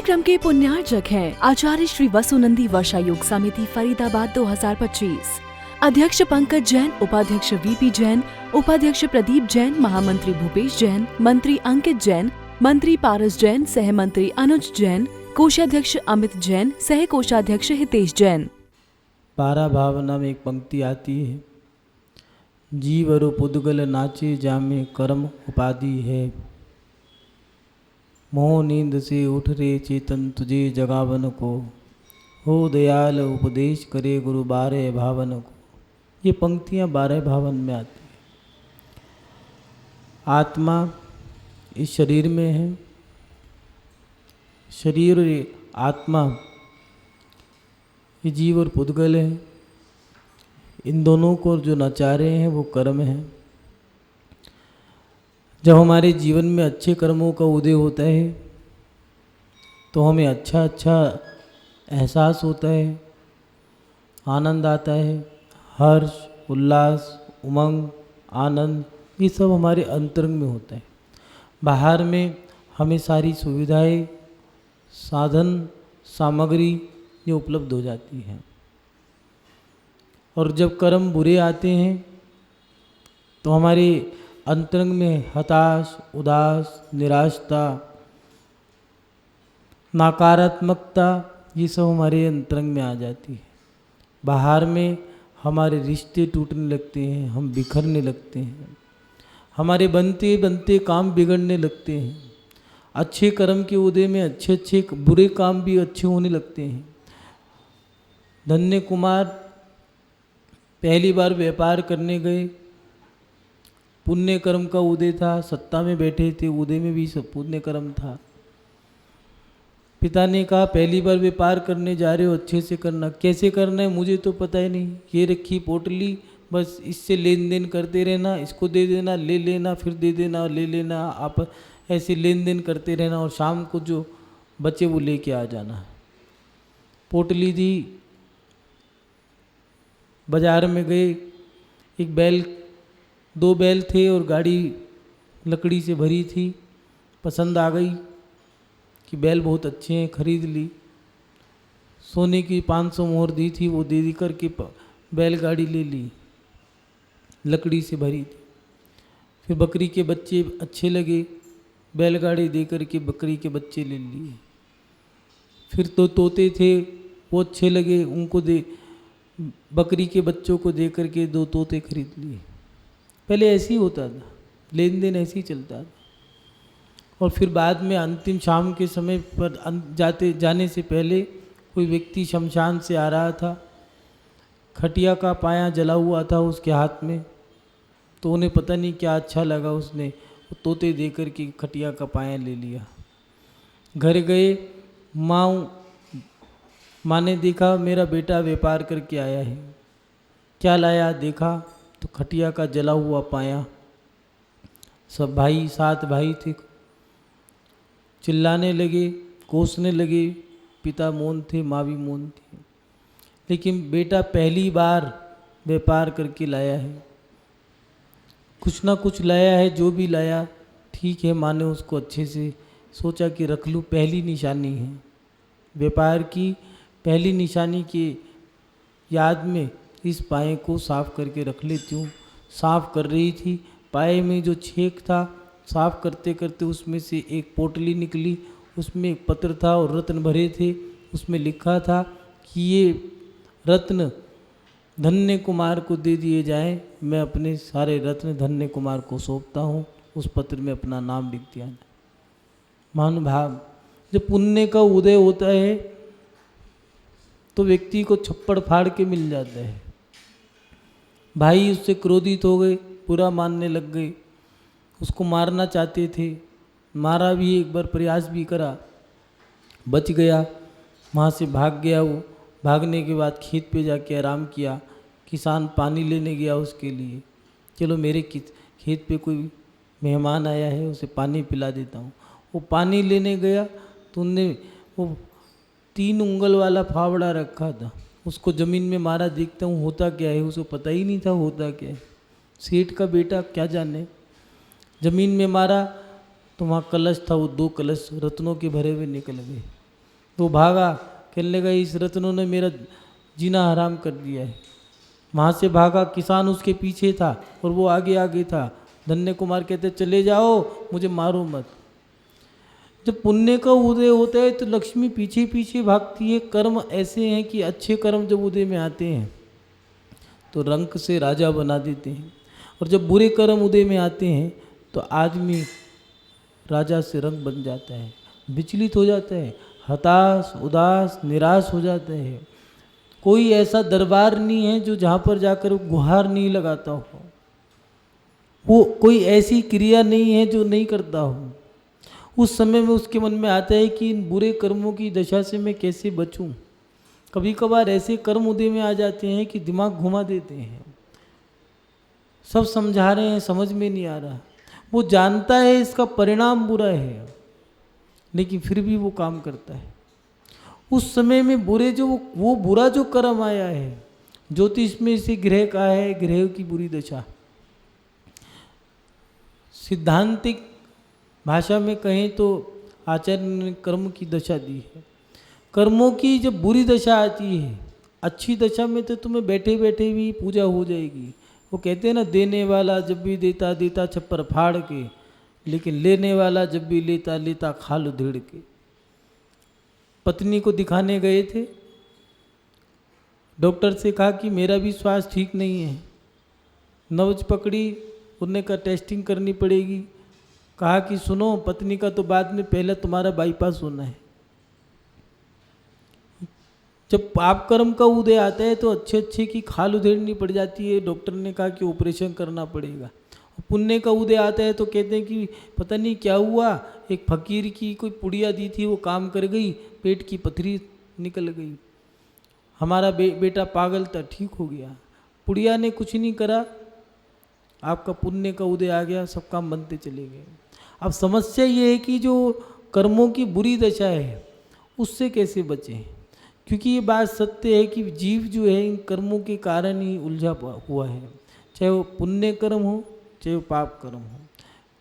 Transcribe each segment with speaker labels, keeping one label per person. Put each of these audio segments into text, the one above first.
Speaker 1: कार्यक्रम के पुण्यार्चक हैं आचार्य श्री वसुनंदी वर्षा योग समिति फरीदाबाद 2025। अध्यक्ष पंकज जैन, उपाध्यक्ष वीपी जैन, उपाध्यक्ष प्रदीप जैन, महामंत्री भूपेश जैन, मंत्री अंकित जैन, मंत्री पारस जैन, सह मंत्री अनुज जैन, कोषाध्यक्ष अमित जैन, सह कोषाध्यक्ष हितेश जैन।
Speaker 2: पारा भावना में एक पंक्ति आती है, जीवरु पुद्गल नाचे जामे कर्म उपाधि है। मोह नींद से उठ रे चेतन तुझे जगावन को, हो दयाल उपदेश करे गुरु बारह भावन को। ये पंक्तियाँ 12 भावन में आती है। आत्मा इस शरीर में है, शरीर और आत्मा ये जीव और पुद्गल है। इन दोनों को जो नचा रहे हैं वो कर्म है। जब हमारे जीवन में अच्छे कर्मों का उदय होता है तो हमें अच्छा एहसास होता है, आनंद आता है, हर्ष, उल्लास, उमंग, आनंद, ये सब हमारे अंतरंग में होता है। बाहर में हमें सारी सुविधाएं, साधन, सामग्री ये उपलब्ध हो जाती है। और जब कर्म बुरे आते हैं तो हमारे अंतरंग में हताश, उदास, निराशता, नकारात्मकता ये सब हमारे अंतरंग में आ जाती है। बाहर में हमारे रिश्ते टूटने लगते हैं, हम बिखरने लगते हैं, हमारे बनते बनते काम बिगड़ने लगते हैं। अच्छे कर्म के उदय में अच्छे बुरे काम भी अच्छे होने लगते हैं। धन्य कुमार पहली बार व्यापार करने गए, पुण्य कर्म का उदय था, सत्ता में बैठे थे, उदय में भी सब पुण्य कर्म था। पिता ने कहा पहली बार व्यापार करने जा रहे हो, अच्छे से करना। कैसे करना है मुझे तो पता ही नहीं, ये रखी पोटली, बस इससे लेन देन करते रहना, इसको दे देना, ले लेना, फिर दे देना, ले लेना, आप ऐसे लेन देन करते रहना और शाम को जो बचे वो लेके आ जाना। पोटली दी, बाजार में गए, एक बैल, 2 बैल थे और गाड़ी लकड़ी से भरी थी। पसंद आ गई कि बैल बहुत अच्छे हैं, खरीद ली। सोने की 500 मोहर दी थी, वो दे दी करके बैलगाड़ी ले ली, लकड़ी से भरी थी। फिर बकरी के बच्चे अच्छे लगे, बैलगाड़ी दे करके बकरी के बच्चे ले लिए। फिर तो तोते थे, वो अच्छे लगे, उनको दे, बकरी के बच्चों को दे करके 2 तोते खरीद लिए। पहले ऐसे ही होता था, लेन देन ऐसे ही चलता था। और फिर बाद में अंतिम शाम के समय पर जाने से पहले कोई व्यक्ति शमशान से आ रहा था, खटिया का पाया जला हुआ था उसके हाथ में। तो उन्हें पता नहीं क्या अच्छा लगा, उसने तोते दे करके खटिया का पाया ले लिया। घर गए, माँ ने देखा मेरा बेटा व्यापार करके आया है। क्या लाया देखा तो खटिया का जला हुआ पाया। सब भाई, 7 भाई थे, चिल्लाने लगे, कोसने लगे। पिता मौन थे, माँ भी मौन थी। लेकिन बेटा पहली बार व्यापार करके लाया है, कुछ ना कुछ लाया है, जो भी लाया ठीक है। माँ ने उसको अच्छे से सोचा कि रख लूँ, पहली निशानी है व्यापार की, पहली निशानी की याद में इस पाए को साफ़ करके रख लेती हूँ। साफ़ कर रही थी, पाए में जो छेक था, साफ़ करते करते उसमें से एक पोटली निकली। उसमें एक पत्र था और रत्न भरे थे। उसमें लिखा था कि ये रत्न धन्य कुमार को दे दिए जाएं, मैं अपने सारे रत्न धन्य कुमार को सौंपता हूँ। उस पत्र में अपना नाम लिख दिया। महानुभाव, जब पुण्य का उदय होता है तो व्यक्ति को छप्पड़ फाड़ के मिल जाता है। भाई उससे क्रोधित हो गए, बुरा मानने लग गए, उसको मारना चाहते थे। मारा भी, एक बार प्रयास भी करा, बच गया, वहाँ से भाग गया। वो भागने के बाद खेत पे जाके आराम किया। किसान पानी लेने गया उसके लिए, चलो मेरे खेत पे कोई मेहमान आया है, उसे पानी पिला देता हूँ। वो पानी लेने गया तो उनने वो 3 उंगल वाला फावड़ा रखा था, उसको ज़मीन में मारा। देखता हूँ होता क्या है, उसको पता ही नहीं था होता क्या है। सेठ का बेटा क्या जाने, ज़मीन में मारा तो वहाँ कलश था, वो 2 कलश रत्नों के भरे हुए निकल गए। वो भागा, कहने लगा इस रत्नों ने मेरा जीना हराम कर दिया है। वहाँ से भागा, किसान उसके पीछे था और वो आगे आगे था। धन्य कुमार कहते चले जाओ, मुझे मारो मत। जब पुण्य का उदय होता है तो लक्ष्मी पीछे पीछे भागती है। कर्म ऐसे हैं कि अच्छे कर्म जब उदय में आते हैं तो रंक से राजा बना देते हैं, और जब बुरे कर्म उदय में आते हैं तो आदमी राजा से रंक बन जाता है, विचलित हो जाता है, हताश उदास निराश हो जाता है। कोई ऐसा दरबार नहीं है जो जहाँ पर जाकर गुहार नहीं लगाता हो, वो कोई ऐसी क्रिया नहीं है जो नहीं करता हो। उस समय में उसके मन में आता है कि इन बुरे कर्मों की दशा से मैं कैसे बचूं। कभी कभार ऐसे कर्म उदय में आ जाते हैं कि दिमाग घुमा देते हैं, सब समझा रहे हैं समझ में नहीं आ रहा। वो जानता है इसका परिणाम बुरा है, लेकिन फिर भी वो काम करता है। उस समय में बुरे जो वो बुरा जो कर्म आया है, ज्योतिष में इसे ग्रह का है, ग्रह की बुरी दशा। सिद्धांतिक भाषा में कहें तो आचार्य ने कर्म की दशा दी है। कर्मों की जब बुरी दशा आती है, अच्छी दशा में तो तुम्हें बैठे बैठे भी पूजा हो जाएगी। वो कहते हैं ना, देने वाला जब भी देता देता छप्पर फाड़ के, लेकिन लेने वाला जब भी लेता लेता खाल उधेड़ के। पत्नी को दिखाने गए थे, डॉक्टर से कहा कि मेरा भी स्वास्थ्य ठीक नहीं है। नब्ज पकड़ी, उन्होंने कहा टेस्टिंग करनी पड़ेगी। कहा कि सुनो, पत्नी का तो बाद में, पहले तुम्हारा बाईपास होना है। जब पाप कर्म का उदय आता है तो अच्छे अच्छे की खाल उधेड़नी पड़ जाती है। डॉक्टर ने कहा कि ऑपरेशन करना पड़ेगा। पुण्य का उदय आता है तो कहते हैं कि पता नहीं क्या हुआ, एक फकीर की कोई पुड़िया दी थी, वो काम कर गई, पेट की पथरी निकल गई। हमारा बेटा पागल था, ठीक हो गया। पुड़िया ने कुछ नहीं करा, आपका पुण्य का उदय आ गया, सब काम बनते चले गए। अब समस्या ये है कि जो कर्मों की बुरी दशा है उससे कैसे बचें, क्योंकि ये बात सत्य है कि जीव जो है इन कर्मों के कारण ही उलझा हुआ है। चाहे वो पुण्य कर्म हो, चाहे वो पाप कर्म हो।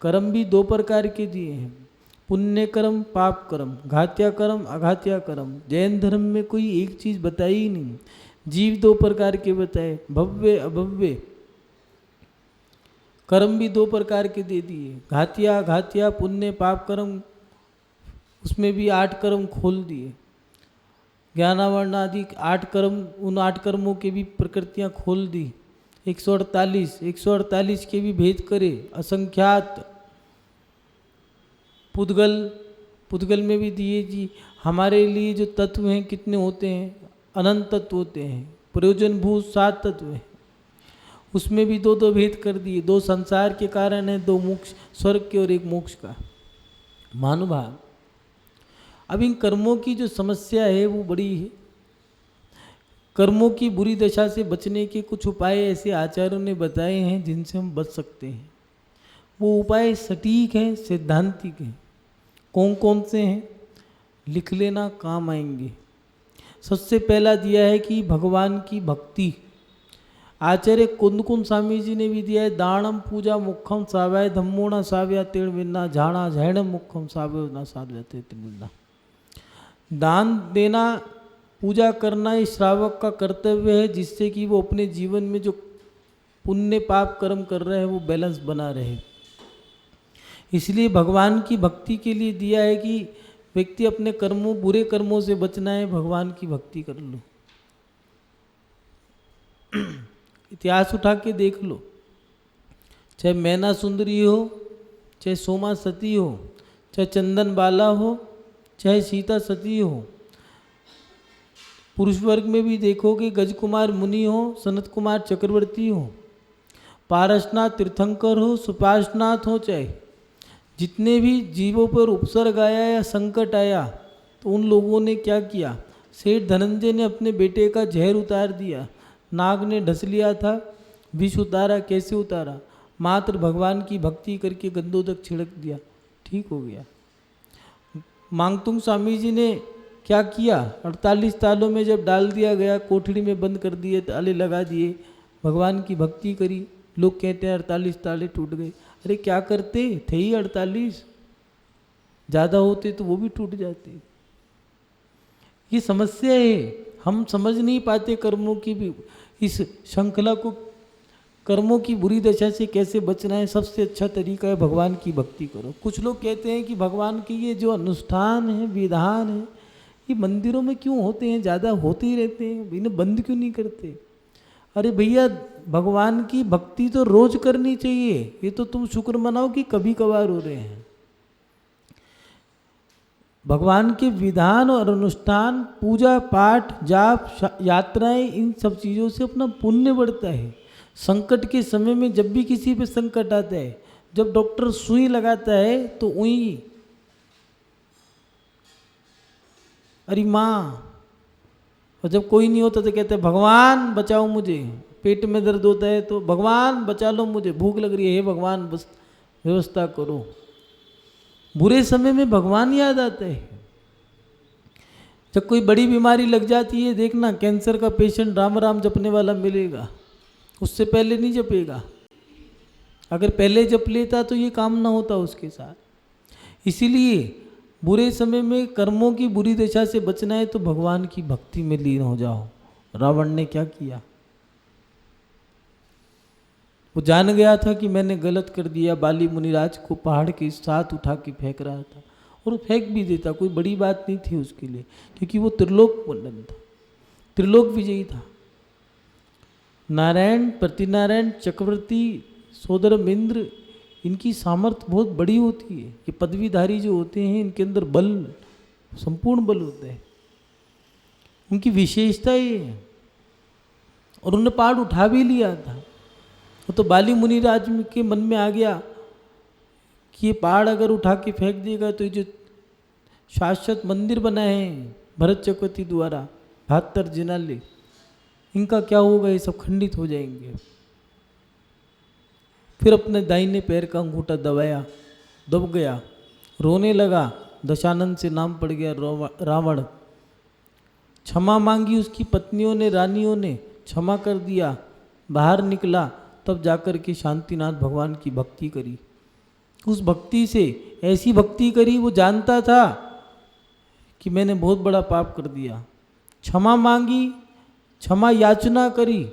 Speaker 2: कर्म भी दो प्रकार के दिए हैं, पुण्य कर्म पाप कर्म, घात्या कर्म अघात्या कर्म। जैन धर्म में कोई एक चीज़ बताई ही नहीं, जीव दो प्रकार के बताए, भव्य अभव्य। कर्म भी दो प्रकार के दे दिए, घातिया घातिया पुण्य पाप कर्म, उसमें भी 8 कर्म खोल दिए। ज्ञानावर्ण आदि 8 कर्म, उन 8 कर्मों के भी प्रकृतियाँ खोल दी। 148 के भी भेद करे, असंख्यात। पुद्गल में भी दिए जी, हमारे लिए जो तत्व हैं कितने होते हैं, अनंत तत्व होते हैं। प्रयोजनभूत 7 तत्व हैं, उसमें भी 2 भेद कर दिए। 2 संसार के कारण है, 2 मोक्ष स्वर्ग के और 1 मोक्ष का। महानुभाव, अब इन कर्मों की जो समस्या है वो बड़ी है। कर्मों की बुरी दशा से बचने के कुछ उपाय ऐसे आचार्यों ने बताए हैं जिनसे हम बच सकते हैं। वो उपाय सटीक हैं, सैद्धांतिक हैं। कौन कौन से हैं, लिख लेना, काम आएंगे। सबसे पहला दिया है कि भगवान की भक्ति। आचार्य कुंदकुंद स्वामी जी ने भी दिया है, दानम पूजा मुखम साव्याय धम्मो न साव्या तेड़ विन्ना झाणा झैणम मुखम साव्यो न साव्या तेड़ विन्ना। दान देना, पूजा करना इस श्रावक का कर्तव्य है, जिससे कि वो अपने जीवन में जो पुण्य पाप कर्म कर रहे हैं वो बैलेंस बना रहे। इसलिए भगवान की भक्ति के लिए दिया है कि व्यक्ति अपने कर्मों, बुरे कर्मों से बचना है, भगवान की भक्ति कर लो। इतिहास उठा के देख लो, चाहे मैना सुंदरी हो, चाहे सोमा सती हो, चाहे चंदन बाला हो, चाहे सीता सती हो। पुरुष वर्ग में भी देखोगे, गजकुमार मुनि हो, सनत कुमार चक्रवर्ती हो, पारसनाथ तीर्थंकर हो, सुपार्श्वनाथ हो, चाहे जितने भी जीवों पर उपसर्ग आया या संकट आया तो उन लोगों ने क्या किया। सेठ धनंजय ने अपने बेटे का जहर उतार दिया, नाग ने ढस लिया था, विष उतारा। कैसे उतारा, मात्र भगवान की भक्ति करके गंधोदक छिड़क दिया, ठीक हो गया। मांगतुंग स्वामी जी ने क्या किया, 48 तालों में जब डाल दिया गया, कोठड़ी में बंद कर दिए, ताले लगा दिए, भगवान की भक्ति करी। लोग कहते हैं 48 ताले टूट गए। अरे क्या करते थे ही 48, ज़्यादा होते तो वो भी टूट जाते। ये समस्या है, हम समझ नहीं पाते कर्मों की भी इस श्रृंखला को। कर्मों की बुरी दशा से कैसे बचना है, सबसे अच्छा तरीका है भगवान की भक्ति करो। कुछ लोग कहते हैं कि भगवान के ये जो अनुष्ठान है, विधान है, ये मंदिरों में क्यों होते हैं, ज़्यादा होते ही रहते हैं, इन्हें बंद क्यों नहीं करते। अरे भैया, भगवान की भक्ति तो रोज करनी चाहिए। ये तो तुम शुक्र मनाओ कि कभी कभार हो रहे हैं। भगवान के विधान और अनुष्ठान, पूजा पाठ, जाप, यात्राएं, इन सब चीज़ों से अपना पुण्य बढ़ता है। संकट के समय में जब भी किसी पे संकट आता है, जब डॉक्टर सुई लगाता है तो उई अरे माँ, और जब कोई नहीं होता तो कहते हैं भगवान बचाओ मुझे। पेट में दर्द होता है तो भगवान बचा लो मुझे, भूख लग रही है, हे भगवान बस व्यवस्था करो। बुरे समय में भगवान याद आता है। जब कोई बड़ी बीमारी लग जाती है, देखना कैंसर का पेशेंट राम राम जपने वाला मिलेगा, उससे पहले नहीं जपेगा। अगर पहले जप लेता तो ये काम ना होता उसके साथ। इसीलिए बुरे समय में कर्मों की बुरी दशा से बचना है तो भगवान की भक्ति में लीन हो जाओ। रावण ने क्या किया, वो जान गया था कि मैंने गलत कर दिया। बाली मुनिराज को पहाड़ के साथ उठा के फेंक रहा था, और वो फेंक भी देता, कोई बड़ी बात नहीं थी उसके लिए, क्योंकि वो त्रिलोक वंदन था, त्रिलोक विजयी था। नारायण, प्रतिनारायण, चक्रवर्ती, सोदर इंद्र, इनकी सामर्थ्य बहुत बड़ी होती है। ये पदवीधारी जो होते हैं, इनके अंदर बल, संपूर्ण बल होते हैं, उनकी विशेषता ये है। और उन्होंने पहाड़ उठा भी लिया था। वो तो बाली मुनिराज के मन में आ गया कि ये पहाड़ अगर उठा के फेंक देगा तो ये जो शाश्वत मंदिर बना है भरत चक्रवर्ती द्वारा, 72 जिनाले, इनका क्या होगा, ये सब खंडित हो जाएंगे। फिर अपने दाहिने पैर का अंगूठा दबाया, दब गया, रोने लगा। दशानन से नाम पड़ गया रावण। क्षमा मांगी उसकी पत्नियों ने, रानियों ने, क्षमा कर दिया, बाहर निकला। तब जाकर के शांतिनाथ भगवान की भक्ति करी। उस भक्ति से ऐसी भक्ति करी, वो जानता था कि मैंने बहुत बड़ा पाप कर दिया। क्षमा मांगी, क्षमा याचना करी,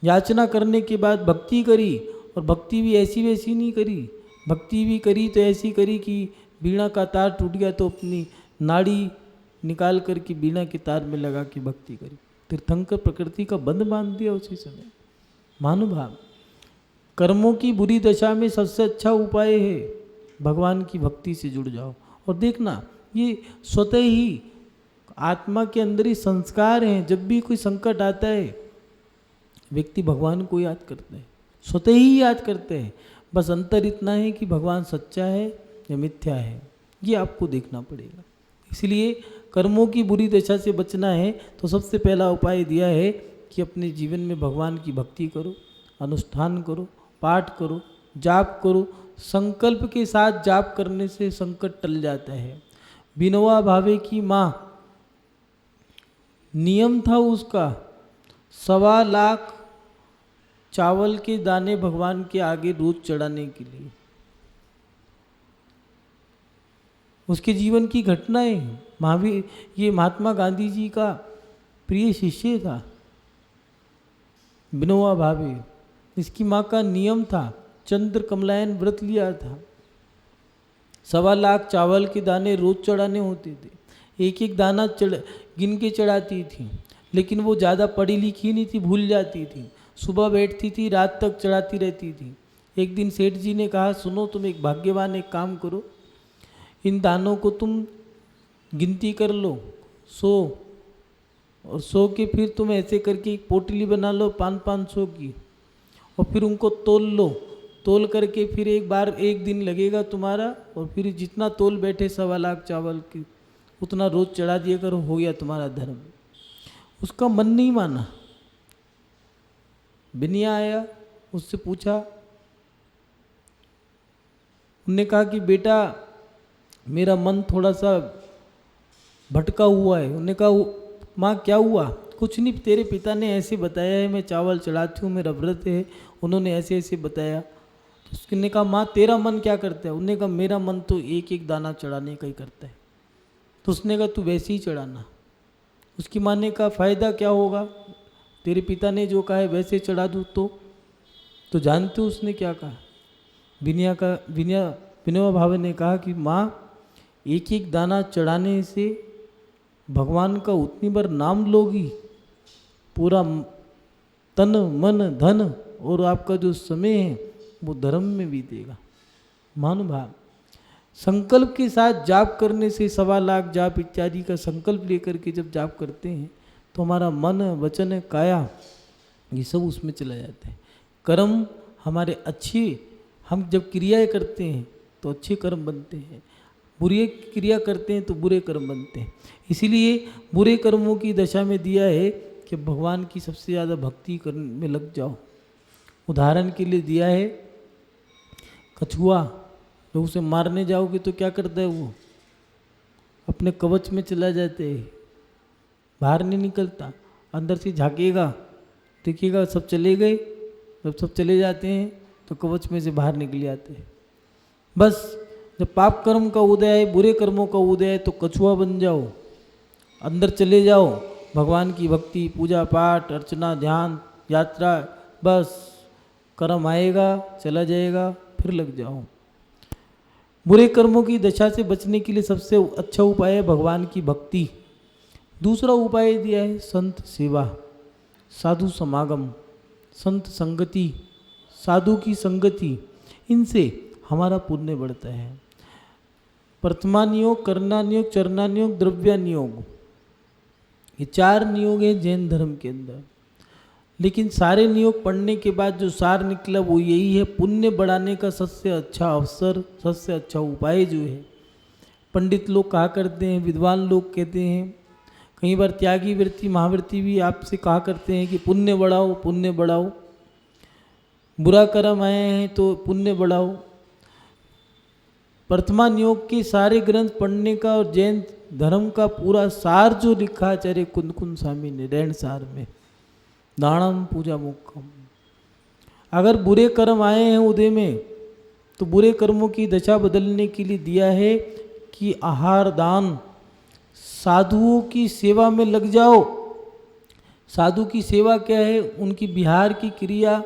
Speaker 2: याचना करने के बाद भक्ति करी। और भक्ति भी ऐसी वैसी नहीं करी, भक्ति भी करी तो ऐसी करी कि बीणा का तार टूट गया तो अपनी नाड़ी निकाल करके बीणा के तार में लगा के भक्ति करी। तीर्थंकर प्रकृति का बंध बांध दिया उसी समय। महानुभाव, कर्मों की बुरी दशा में सबसे अच्छा उपाय है भगवान की भक्ति से जुड़ जाओ। और देखना, ये स्वतः ही आत्मा के अंदर ही संस्कार हैं। जब भी कोई संकट आता है, व्यक्ति भगवान को याद करते हैं, स्वतः ही याद करते हैं। बस अंतर इतना है कि भगवान सच्चा है या मिथ्या है, ये आपको देखना पड़ेगा। इसलिए कर्मों की बुरी दशा से बचना है तो सबसे पहला उपाय दिया है कि अपने जीवन में भगवान की भक्ति करो, अनुष्ठान करो, पाठ करो, जाप करो। संकल्प के साथ जाप करने से संकट टल जाता है। विनोबा भावे की माँ, नियम था उसका 1.25 लाख चावल के दाने भगवान के आगे रोज चढ़ाने के लिए। उसके जीवन की घटनाएं, महावीर, ये महात्मा गांधी जी का प्रिय शिष्य था विनोबा भावे। इसकी माँ का नियम था, चंद्र कमलायन व्रत लिया था, 1.25 लाख चावल के दाने रोज चढ़ाने होते थे। एक एक दाना गिन के चढ़ाती थी, लेकिन वो ज़्यादा पढ़ी लिखी नहीं थी, भूल जाती थी। सुबह बैठती थी, रात तक चढ़ाती रहती थी। एक दिन सेठ जी ने कहा, सुनो तुम एक भाग्यवान, एक काम करो, इन दानों को तुम गिनती कर लो 100, और 100 के फिर तुम ऐसे करके एक पोटली बना लो 500 की, और फिर उनको तोल लो। तोल करके फिर एक दिन लगेगा तुम्हारा, और फिर जितना तोल बैठे 1.25 लाख चावल की, उतना रोज चढ़ा दिया करो, हो गया तुम्हारा धर्म। उसका मन नहीं माना। बिनिया आया, उससे पूछा, उनने कहा कि बेटा मेरा मन थोड़ा सा भटका हुआ है। उन्होंने कहा माँ क्या हुआ? कुछ नहीं, तेरे पिता ने ऐसे बताया है, मैं चावल चढ़ाती हूँ, मेरा व्रत है, उन्होंने ऐसे ऐसे बताया। तो उसने कहा माँ तेरा मन क्या करता है? उन्होंने कहा मेरा मन तो एक एक दाना चढ़ाने का ही करता है। तो उसने कहा तू वैसे ही चढ़ाना, उसकी मानने का फ़ायदा क्या होगा? तेरे पिता ने जो कहा है वैसे चढ़ा दूँ तो जानते हो उसने क्या कहा? विनोबा भावे ने कहा कि माँ, एक एक दाना चढ़ाने से भगवान का उतनी बार नाम लोगी, पूरा तन मन धन और आपका जो समय है वो धर्म में बीतेगा। महानुभाव, संकल्प के साथ जाप करने से 1.25 लाख जाप इत्यादि का संकल्प लेकर के जब जाप करते हैं तो हमारा मन वचन काया ये सब उसमें चला जाता है। कर्म हमारे अच्छे, हम जब क्रियाएं करते हैं तो अच्छे कर्म बनते हैं, बुरी क्रिया करते हैं तो बुरे कर्म बनते हैं। इसीलिए बुरे कर्मों की दशा में दिया है कि भगवान की सबसे ज़्यादा भक्ति करने में लग जाओ। उदाहरण के लिए दिया है कछुआ, जब उसे मारने जाओगे तो क्या करता है वो? अपने कवच में चला जाते है, बाहर नहीं निकलता, अंदर से झांकेगा, देखिएगा सब चले गए। जब सब चले जाते हैं तो कवच में से बाहर निकल जाते हैं। बस जब पाप कर्म का उदय है, बुरे कर्मों का उदय है तो कछुआ बन जाओ, अंदर चले जाओ, भगवान की भक्ति, पूजा पाठ, अर्चना, ध्यान, यात्रा, बस कर्म आएगा चला जाएगा, फिर लग जाओ। बुरे कर्मों की दशा से बचने के लिए सबसे अच्छा उपाय है भगवान की भक्ति। दूसरा उपाय दिया है संत सेवा, साधु समागम, संत संगति, साधु की संगति, इनसे हमारा पुण्य बढ़ता है। प्रथमानियोग, करणानियोग, चरणानियोग, द्रव्यानियोग, ये 4 नियोग हैं जैन धर्म के अंदर। लेकिन सारे नियोग पढ़ने के बाद जो सार निकला वो यही है, पुण्य बढ़ाने का सबसे अच्छा अवसर, सबसे अच्छा उपाय जो है, पंडित लोग कहा करते हैं, विद्वान लोग कहते हैं, कई बार त्यागी वृत्ति, महावृत्ति भी आपसे कहा करते हैं कि पुण्य बढ़ाओ, पुण्य बढ़ाओ, बुरा कर्म आए हैं तो पुण्य बढ़ाओ। प्रथमा नियोग के सारे ग्रंथ पढ़ने का और जैन धर्म का पूरा सार जो लिखा आचार्य कुंद स्वामी ने रहन सार में, दानम पूजा मुखम। अगर बुरे कर्म आए हैं उदय में तो बुरे कर्मों की दशा बदलने के लिए दिया है कि आहार दान, साधुओं की सेवा में लग जाओ। साधु की सेवा क्या है? उनकी विहार की क्रिया,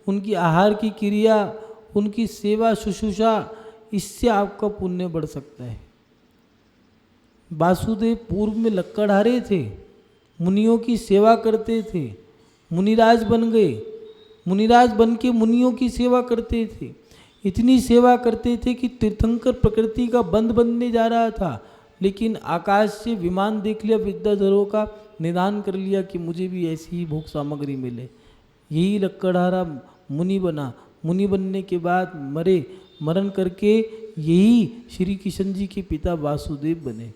Speaker 2: उनकी आहार की क्रिया, उनकी सेवा शुश्रूषा, इससे आपका पुण्य बढ़ सकता है। वासुदेव पूर्व में लक्कड़हारे थे, मुनियों की सेवा करते थे, मुनिराज बन गए, मुनिराज बन के मुनियों की सेवा करते थे, इतनी सेवा करते थे कि तीर्थंकर प्रकृति का बंद बनने जा रहा था, लेकिन आकाश से विमान देख लिया, विद्याधरों का निदान कर लिया कि मुझे भी ऐसी ही भोग सामग्री मिले। यही लक्कड़हारा मुनि बना, मुनि बनने के बाद मरे, मरण करके यही श्री किशन जी के पिता वासुदेव बने।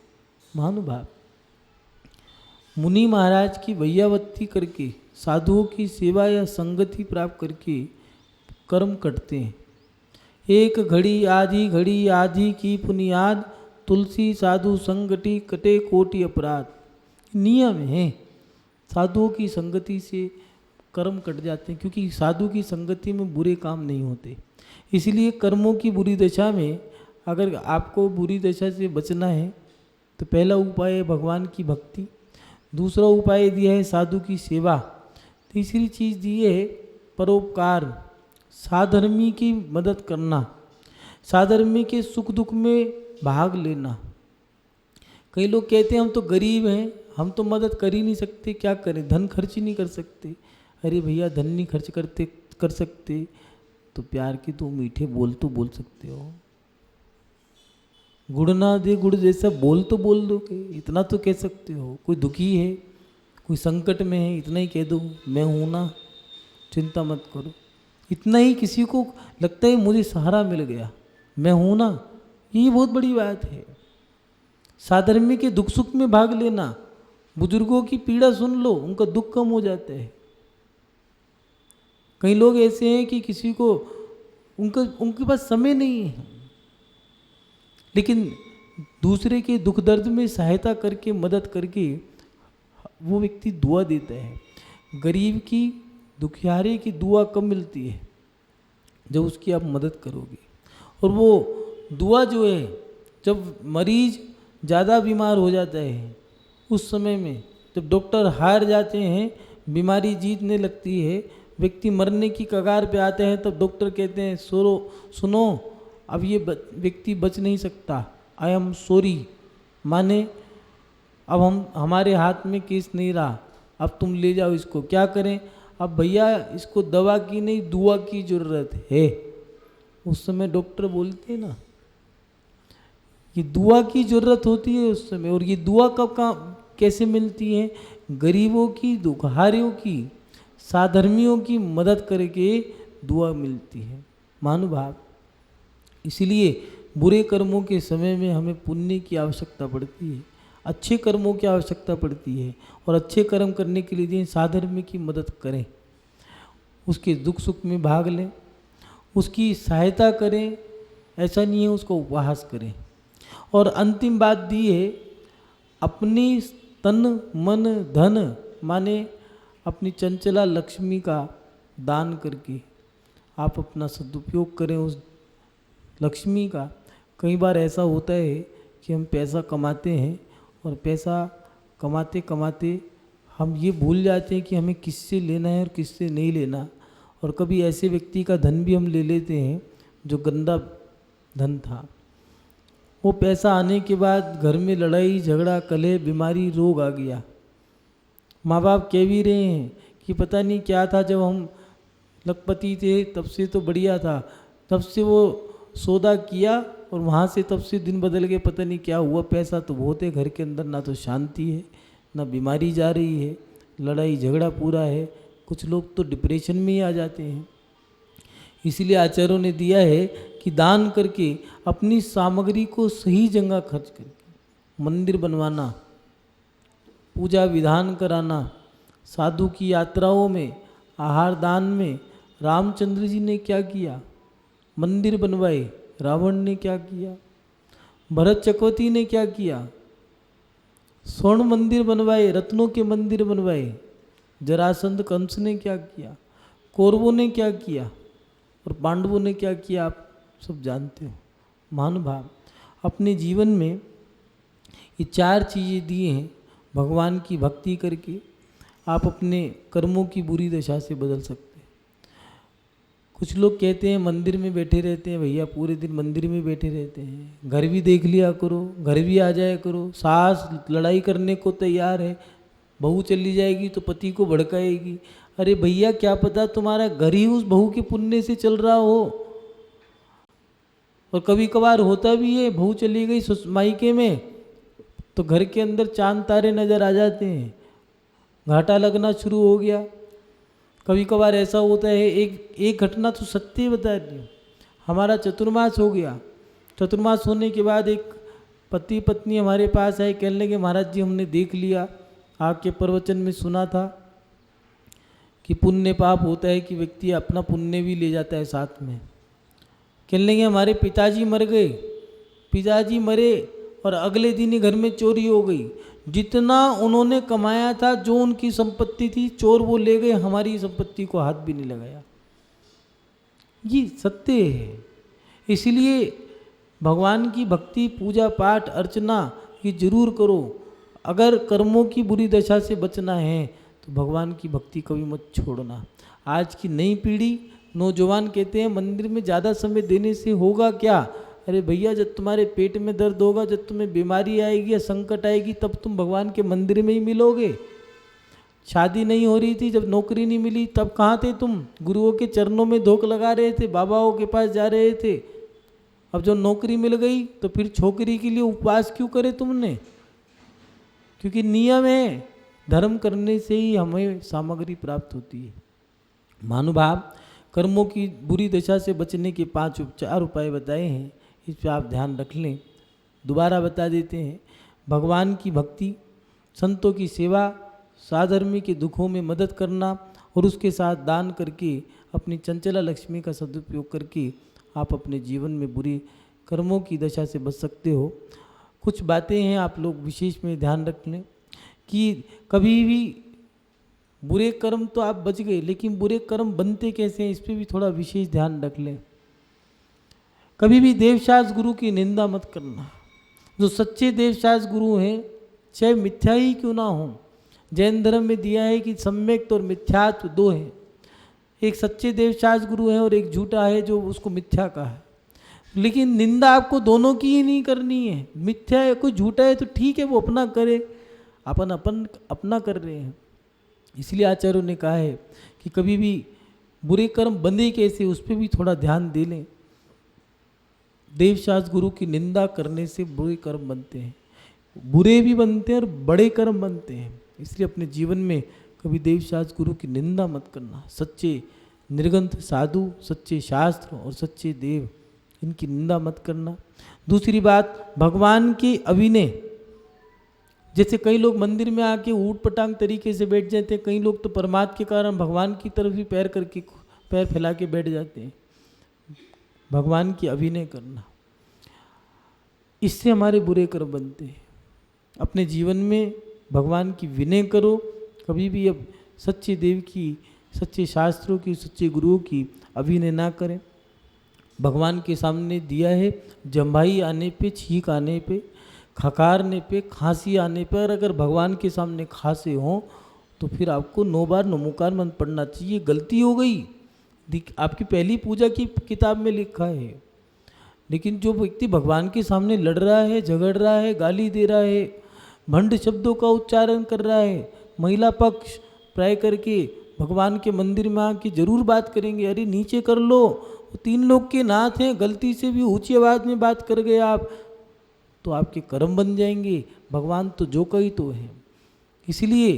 Speaker 2: महानुभाव, मुनि महाराज की वैयावत्ती करके, साधुओं की सेवा या संगति प्राप्त करके कर्म करते हैं। एक घड़ी आधी की पुनियाद, तुलसी साधु संगति कटे कोटि अपराध। नियम है, साधुओं की संगति से कर्म कट जाते हैं, क्योंकि साधु की संगति में बुरे काम नहीं होते। इसलिए कर्मों की बुरी दशा में अगर आपको बुरी दशा से बचना है तो पहला उपाय है भगवान की भक्ति, दूसरा उपाय दिया है साधु की सेवा, तीसरी चीज़ दी है परोपकार, साधर्मी की मदद करना, साधर्मी के सुख दुख में भाग लेना। कई लोग कहते हैं हम तो गरीब हैं, हम तो मदद कर ही नहीं सकते, क्या करें, धन खर्च ही नहीं कर सकते। अरे भैया, धन नहीं खर्च कर सकते तो प्यार के तो मीठे बोल तो बोल सकते हो। गुड़ ना दे गुड़ जैसा बोल तो बोल दो, के इतना तो कह सकते हो। कोई दुखी है, कोई संकट में है, इतना ही कह दो, मैं हूँ ना, चिंता मत करो। इतना ही किसी को लगता है मुझे सहारा मिल गया, मैं हूँ ना, ये बहुत बड़ी बात है। साधर्मी के दुख सुख में भाग लेना, बुजुर्गों की पीड़ा सुन लो, उनका दुख कम हो जाता है। कई लोग ऐसे हैं कि किसी को उनके पास समय नहीं है, लेकिन दूसरे के दुख दर्द में सहायता करके, मदद करके वो व्यक्ति दुआ देता है। गरीब की, दुखियारे की दुआ कब मिलती है? जब उसकी आप मदद करोगे। और वो दुआ जो है, जब मरीज ज़्यादा बीमार हो जाता है उस समय में जब डॉक्टर हार जाते हैं, बीमारी जीतने लगती है, व्यक्ति मरने की कगार पे आते हैं, तब डॉक्टर कहते हैं सुनो अब ये व्यक्ति बच नहीं सकता, आई एम सॉरी, माने अब हमारे हाथ में केस नहीं रहा, अब तुम ले जाओ इसको। क्या करें? अब भैया इसको दवा की नहीं दुआ की ज़रूरत है। उस समय डॉक्टर बोलते हैं ना, ये दुआ की ज़रूरत होती है उस समय। और ये दुआ कब कैसे मिलती है? गरीबों की, दुखहारियों की, साधर्मियों की मदद करके दुआ मिलती है। महानुभाव, इसलिए बुरे कर्मों के समय में हमें पुण्य की आवश्यकता पड़ती है, अच्छे कर्मों की आवश्यकता पड़ती है। और अच्छे कर्म करने के लिए साधर्मी की मदद करें, उसके दुख सुख में भाग लें, उसकी सहायता करें, ऐसा नहीं है उसको उपहास करें। और अंतिम बात दी है, अपनी तन मन धन माने अपनी चंचला लक्ष्मी का दान करके आप अपना सदुपयोग करें उस लक्ष्मी का। कई बार ऐसा होता है कि हम पैसा कमाते हैं और पैसा कमाते कमाते हम ये भूल जाते हैं कि हमें किससे लेना है और किससे नहीं लेना। और कभी ऐसे व्यक्ति का धन भी हम ले लेते हैं जो गंदा धन था। वो पैसा आने के बाद घर में लड़ाई झगड़ा कलह बीमारी रोग आ गया। माँ बाप कह भी रहे हैं कि पता नहीं क्या था, जब हम लखपति थे तब से तो बढ़िया था, तब से वो सौदा किया और वहाँ से तब से दिन बदल गए, पता नहीं क्या हुआ। पैसा तो बहुत है घर के अंदर, ना तो शांति है ना बीमारी जा रही है, लड़ाई झगड़ा पूरा है। कुछ लोग तो डिप्रेशन में ही आ जाते हैं। इसलिए आचार्यों ने दिया है कि दान करके अपनी सामग्री को सही जगह खर्च करके मंदिर बनवाना, पूजा विधान कराना, साधु की यात्राओं में, आहार दान में। रामचंद्र जी ने क्या किया? मंदिर बनवाए। रावण ने क्या किया? भरत चक्रवर्ती ने क्या किया? स्वर्ण मंदिर बनवाए, रत्नों के मंदिर बनवाए। जरासंध कंस ने क्या किया? कौरवों ने क्या किया? और पांडवों ने क्या किया? आप सब जानते हो। महानुभाव, अपने जीवन में ये 4 चीज़ें दी हैं। भगवान की भक्ति करके आप अपने कर्मों की बुरी दशा से बदल सकते हैं। कुछ लोग कहते हैं मंदिर में बैठे रहते हैं, भैया पूरे दिन मंदिर में बैठे रहते हैं, घर भी देख लिया करो, घर भी आ जाया करो। सास लड़ाई करने को तैयार है, बहू चली जाएगी तो पति को भड़काएगी। अरे भैया क्या पता तुम्हारा घर ही उस बहू के पुण्य से चल रहा हो। और कभी कभार होता भी है, बहू चली गई मायके में तो घर के अंदर चांद तारे नज़र आ जाते हैं, घाटा लगना शुरू हो गया। कभी कभार ऐसा होता है, एक घटना तो सत्य बता रही हूँ। हमारा चतुर्मास हो गया, चतुर्मास होने के बाद एक पति पत्नी हमारे पास आए, कहने लगे महाराज जी हमने देख लिया, आपके प्रवचन में सुना था कि पुण्य पाप होता है कि व्यक्ति अपना पुण्य भी ले जाता है साथ में। कहने लगे हमारे पिताजी मर गए, पिताजी मरे और अगले दिन ही घर में चोरी हो गई। जितना उन्होंने कमाया था, जो उनकी संपत्ति थी, चोर वो ले गए, हमारी संपत्ति को हाथ भी नहीं लगाया। ये सत्य है। इसलिए भगवान की भक्ति, पूजा पाठ, अर्चना ये जरूर करो। अगर कर्मों की बुरी दशा से बचना है तो भगवान की भक्ति कभी मत छोड़ना। आज की नई पीढ़ी नौजवान कहते हैं मंदिर में ज़्यादा समय देने से होगा क्या? अरे भैया जब तुम्हारे पेट में दर्द होगा, जब तुम्हें बीमारी आएगी या संकट आएगी, तब तुम भगवान के मंदिर में ही मिलोगे। शादी नहीं हो रही थी, जब नौकरी नहीं मिली, तब कहाँ थे तुम? गुरुओं के चरणों में धोख लगा रहे थे, बाबाओं के पास जा रहे थे। अब जो नौकरी मिल गई तो फिर छोकरी के लिए उपवास क्यों करे तुमने? क्योंकि नियम है, धर्म करने से ही हमें सामग्री प्राप्त होती है। महानुभाव, कर्मों की बुरी दशा से बचने के 4 उपाय बताए हैं, इस पर आप ध्यान रख लें। दोबारा बता देते हैं। भगवान की भक्ति, संतों की सेवा, साधर्मी के दुखों में मदद करना और उसके साथ दान करके अपनी चंचला लक्ष्मी का सदुपयोग करके आप अपने जीवन में बुरी कर्मों की दशा से बच सकते हो। कुछ बातें हैं आप लोग विशेष में ध्यान रख लें कि कभी भी बुरे कर्म तो आप बच गए, लेकिन बुरे कर्म बनते कैसे हैं इस पर भी थोड़ा विशेष ध्यान रख लें। कभी भी देवशास्त्र गुरु की निंदा मत करना। जो सच्चे देवशास्त्र गुरु हैं, चाहे मिथ्या ही क्यों ना हो, जैन धर्म में दिया है कि सम्यक्त और मिथ्यात्व दो हैं। एक सच्चे देवशास्त्र गुरु है और एक झूठा है जो उसको मिथ्या कहा है। लेकिन निंदा आपको दोनों की ही नहीं करनी है। मिथ्या है, कोई झूठा है तो ठीक है, वो अपना करे, अपन अपन अपना कर रहे हैं। इसलिए आचार्यों ने कहा है कि कभी भी बुरे कर्म बंधे कैसे, उस पर भी थोड़ा ध्यान दे लें। देवशास्त्र गुरु की निंदा करने से बुरे कर्म बनते हैं, बुरे भी बनते हैं और बड़े कर्म बनते हैं। इसलिए अपने जीवन में कभी देवशास्त्र गुरु की निंदा मत करना। सच्चे निर्ग्रंथ साधु, सच्चे शास्त्र और सच्चे देव, इनकी निंदा मत करना। दूसरी बात, भगवान के अभिनय, जैसे कई लोग मंदिर में आके ऊट पटांग तरीके से बैठ जाते हैं, कई लोग तो परमात्मा के कारण भगवान की तरफ भी पैर फैला के बैठ जाते हैं। भगवान की अभिनय करना, इससे हमारे बुरे कर्म बनते हैं। अपने जीवन में भगवान की विनय करो। कभी भी अब सच्चे देव की, सच्चे शास्त्रों की, सच्चे गुरुओं की अभिनय ना करें। भगवान के सामने दिया है, जम्भाई आने पे, छींक आने पे, खकारने पे, खांसी आने पर अगर भगवान के सामने खांसे हों तो फिर आपको 9 बार नमोकार मंत्र पढ़ना चाहिए। गलती हो गई, आपकी पहली पूजा की किताब में लिखा है। लेकिन जो व्यक्ति भगवान के सामने लड़ रहा है, झगड़ रहा है, गाली दे रहा है, भंड शब्दों का उच्चारण कर रहा है, महिला पक्ष प्राय करके भगवान के मंदिर में आके जरूर बात करेंगे, अरे नीचे कर लो, वो 3 लोग के नाथ हैं, गलती से भी ऊंची आवाज़ में बात कर गए आप तो आपके कर्म बन जाएंगे। भगवान तो जो कही तो है। इसलिए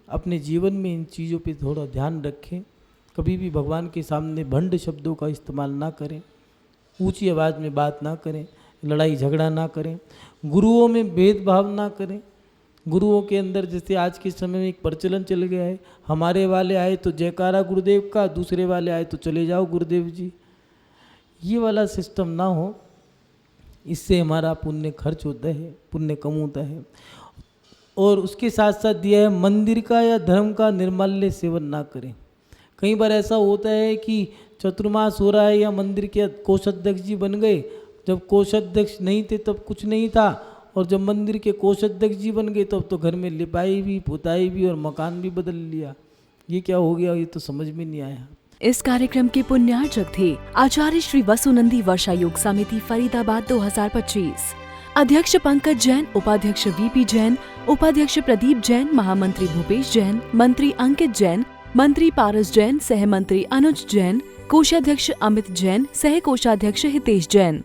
Speaker 2: अपने जीवन में इन चीज़ों पे थोड़ा ध्यान रखें। कभी भी भगवान के सामने भंड शब्दों का इस्तेमाल ना करें, ऊंची आवाज़ में बात ना करें, लड़ाई झगड़ा ना करें, गुरुओं में भेदभाव ना करें। गुरुओं के अंदर जैसे आज के समय में एक प्रचलन चल गया है, हमारे वाले आए तो जयकारा गुरुदेव का, दूसरे वाले आए तो चले जाओ गुरुदेव जी। ये वाला सिस्टम ना हो, इससे हमारा पुण्य खर्च होता है, पुण्य कम होता है। और उसके साथ साथ दिया है, मंदिर का या धर्म का निर्माल्य सेवन ना करें। कई बार ऐसा होता है कि चतुर्मास हो रहा है या मंदिर के कोषाध्यक्ष जी बन गए, जब कोषाध्यक्ष नहीं थे तब कुछ नहीं था, और जब मंदिर के कोषाध्यक्ष जी बन गए तब तो घर में लिपाई भी, पुताई भी और मकान भी बदल लिया। ये क्या हो गया, ये तो समझ में नहीं आया।
Speaker 1: इस कार्यक्रम के पुण्यार्चक थे आचार्य श्री वसुनंदी वर्षा योग समिति फरीदाबाद 2025, अध्यक्ष पंकज जैन, उपाध्यक्ष वीपी जैन, उपाध्यक्ष प्रदीप जैन, महामंत्री भूपेश जैन, मंत्री अंकित जैन, मंत्री पारस जैन, सह मंत्री अनुज जैन, कोषाध्यक्ष अमित जैन, सह कोषाध्यक्ष हितेश जैन।